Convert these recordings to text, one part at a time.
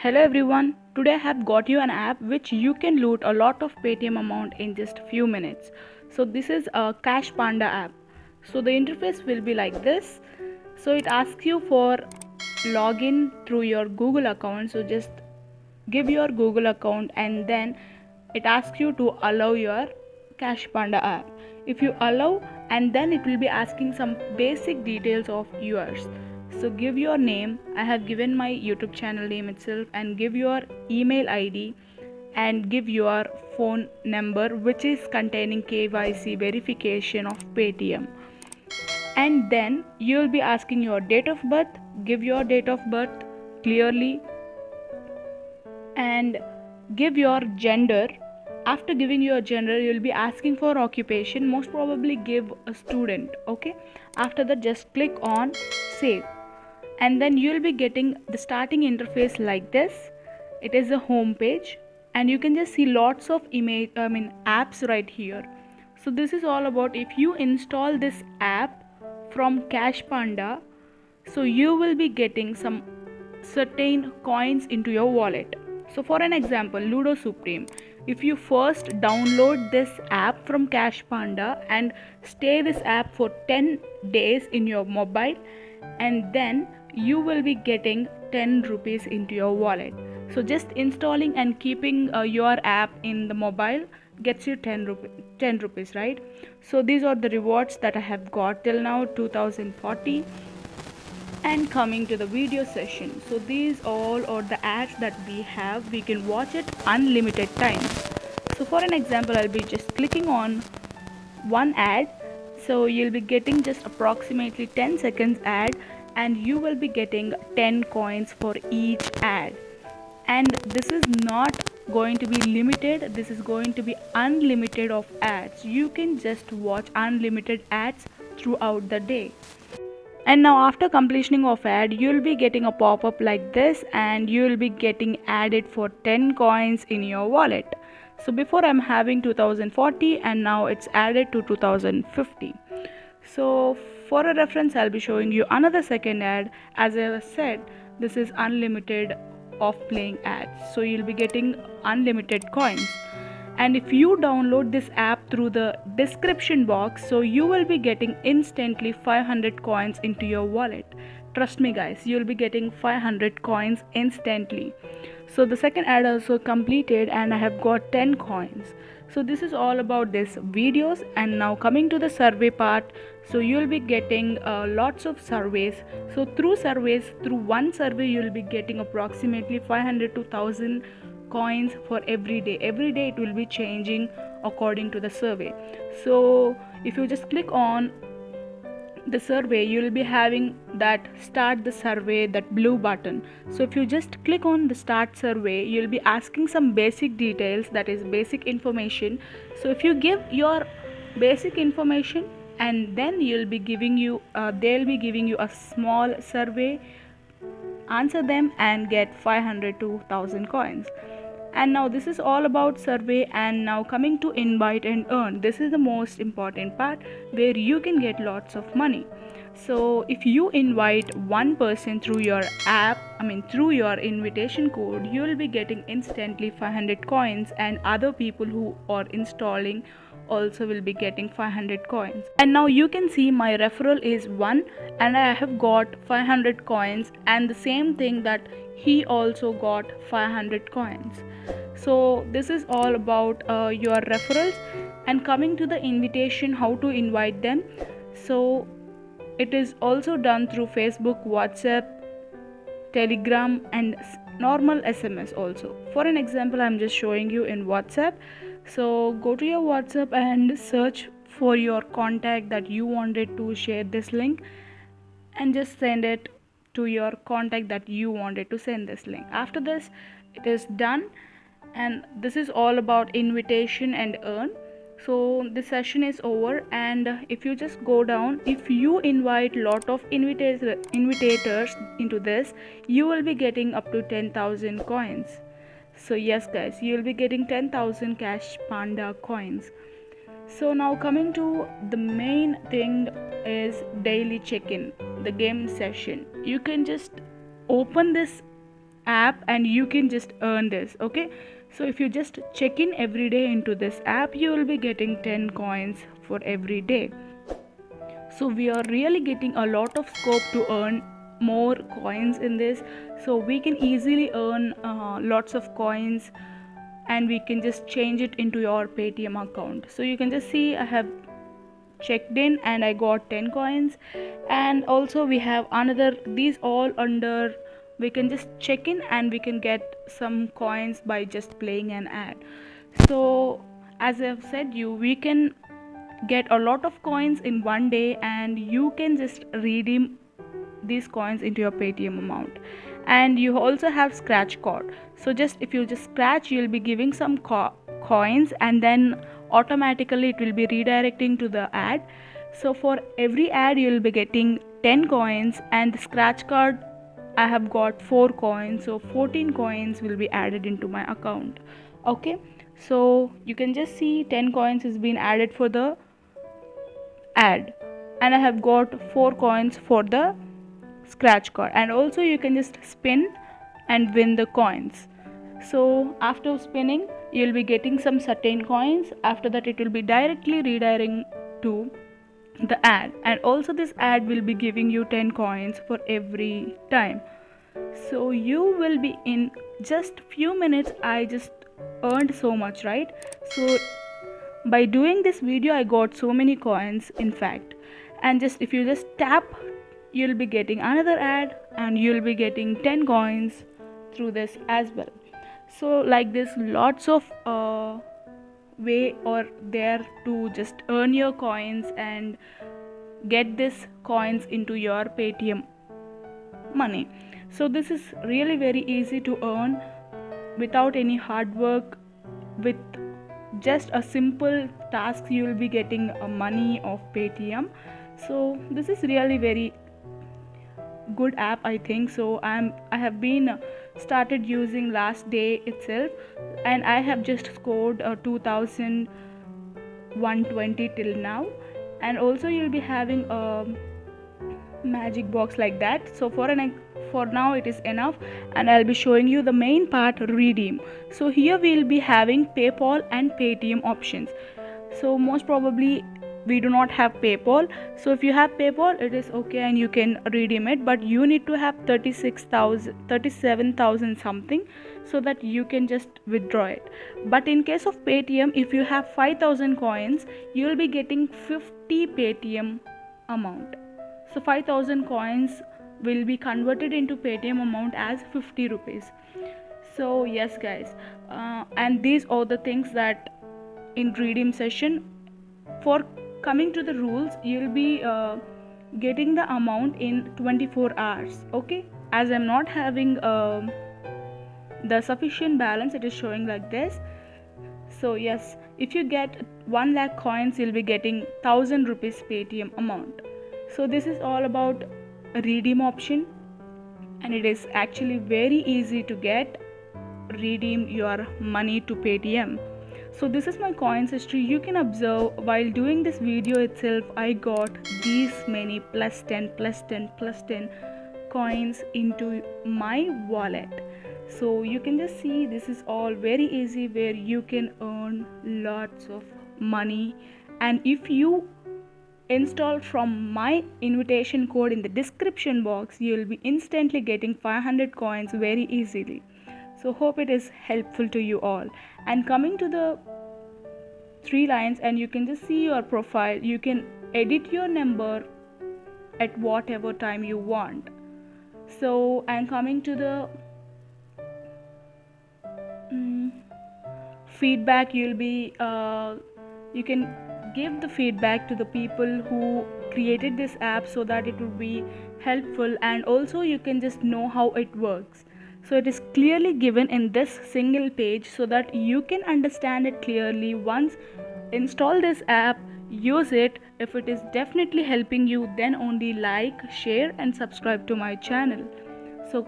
Hello everyone, today I have got you an app which you can loot a lot of Paytm amount in just few minutes. So this is a Cash Panda app. So the interface will be like this. So it asks you for login through your Google account. So just give your Google account and then it asks you to allow your Cash Panda app. If you allow, and then it will be asking some basic details of yours. So give your name. I have given my YouTube channel name itself, and give your email ID and give your phone number which is containing KYC verification of Paytm. And then you will be asking your date of birth. Give your date of birth clearly and give your gender. After giving your gender, you will be asking for occupation. Most probably give a student. Okay, after that just click on save, and then you will be getting the starting interface like this. It is a home page and you can just see lots of apps right here. So this is all about, if you install this app from Cash Panda, so you will be getting some certain coins into your wallet. So for an example, Ludo Supreme, if you first download this app from Cash Panda and stay this app for 10 days in your mobile, and then you will be getting 10 rupees into your wallet. So just installing and keeping your app in the mobile gets you 10 rupees, right? So these are the rewards that I have got till now, 2040. And coming to the video session, so these all are the ads that we have. We can watch it unlimited times. So for an example, I'll be just clicking on one ad. So you'll be getting just approximately 10 seconds ad, and you will be getting 10 coins for each ad. And this is not going to be limited, this is going to be unlimited of ads. You can just watch unlimited ads throughout the day. And now after completion of ad, you will be getting a pop-up like this, and you will be getting added for 10 coins in your wallet. So before I'm having 2040 and now it's added to 2050. So for a reference, I'll be showing you another second ad. As I said, this is unlimited of playing ads, so you'll be getting unlimited coins. And if you download this app through the description box, so you will be getting instantly 500 coins into your wallet. Trust me guys, you'll be getting 500 coins instantly. So the second ad also completed and I have got 10 coins. So this is all about this videos. And now coming to the survey part, so you'll be getting lots of surveys. So through one survey you'll be getting approximately 500 to 1000 coins for every day. Every day it will be changing according to the survey. So if you just click on the survey, you will be having that start the survey, that blue button. So if you just click on the start survey, you'll be asking some basic details, that is basic information. So if you give your basic information, and then you'll be giving you they'll be giving you a small survey, answer them and get 500 to 1000 coins. And now this is all about survey. And now coming to invite and earn, this is the most important part where you can get lots of money. So if you invite one person through your app, through your invitation code, you will be getting instantly 500 coins, and other people who are installing also will be getting 500 coins. And now you can see my referral is 1 and I have got 500 coins, and the same thing that he also got 500 coins. So this is all about your referrals. And coming to the invitation, how to invite them, so it is also done through Facebook, WhatsApp, Telegram and normal SMS also. For an example, I'm just showing you in WhatsApp. So go to your WhatsApp and search for your contact that you wanted to share this link, and just send it to your contact that you wanted to send this link. After this, it is done. And this is all about invitation and earn. So this session is over, and if you just go down, if you invite lot of invitators into this, you will be getting up to 10,000 coins. So yes guys, you will be getting 10,000 Cash Panda coins. So now coming to the main thing is daily check-in, the game session. You can just open this app and you can just earn this. Okay, so if you just check in every day into this app, you will be getting 10 coins for every day. So we are really getting a lot of scope to earn more coins in this. So we can easily earn lots of coins, and we can just change it into your Paytm account. So you can just see I have checked in and I got 10 coins. And also we have another, these all under, we can just check in and we can get some coins by just playing an ad. So as I've said you, we can get a lot of coins in one day, and you can just redeem these coins into your Paytm amount. And you also have scratch card. So just if you just scratch, you'll be giving some coins, and then automatically it will be redirecting to the ad. So for every ad you'll be getting 10 coins, and the scratch card I have got 4 coins, so 14 coins will be added into my account. Okay, so you can just see 10 coins has been added for the ad, and I have got 4 coins for the scratch card. And also you can just spin and win the coins. So after spinning, you'll be getting some certain coins. After that, it will be directly redirecting to the ad, and also this ad will be giving you 10 coins for every time. So you will be, in just few minutes I just earned so much, right? So by doing this video I got so many coins in fact. And just if you just tap, you'll be getting another ad and you'll be getting 10 coins through this as well. So like this, lots of way or there to just earn your coins and get this coins into your Paytm money. So this is really very easy to earn without any hard work. With just a simple task you will be getting money of Paytm. So this is really very good app, I think. So I have been started using last day itself, and I have just scored 2120 till now. And also you'll be having a magic box like that. So for now it is enough, and I'll be showing you the main part, redeem. So here we'll be having PayPal and Paytm options. So most probably we do not have PayPal. So if you have PayPal, it is okay and you can redeem it, but you need to have 37,000 something so that you can just withdraw it. But in case of Paytm, if you have 5,000 coins, you will be getting 50 Paytm amount. So 5,000 coins will be converted into Paytm amount as 50 rupees. So yes guys, and these are the things that in redeem session. For coming to the rules, you'll be getting the amount in 24 hours. Okay, as I'm not having the sufficient balance, it is showing like this. So yes, if you get 1 lakh coins, you'll be getting 1000 rupees Paytm amount. So this is all about a redeem option, and it is actually very easy to redeem your money to Paytm. So this is my coins history. You can observe while doing this video itself, I got these many plus 10 coins into my wallet. So you can just see this is all very easy, where you can earn lots of money. And if you install from my invitation code in the description box, you will be instantly getting 500 coins very easily. So hope it is helpful to you all. And coming to the 3 lines, and you can just see your profile. You can edit your number at whatever time you want. So I'm coming to the feedback. You'll be you can give the feedback to the people who created this app so that it will be helpful, and also you can just know how it works. So it is clearly given in this single page so that you can understand it clearly. Once install this app, use it. If it is definitely helping you, then only like, share and subscribe to my channel. So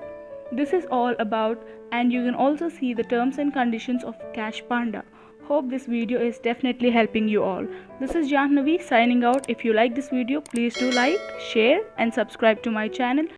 this is all about, and you can also see the terms and conditions of Cash Panda. Hope this video is definitely helping you all. This is Jahnavi signing out. If you like this video, please do like, share and subscribe to my channel.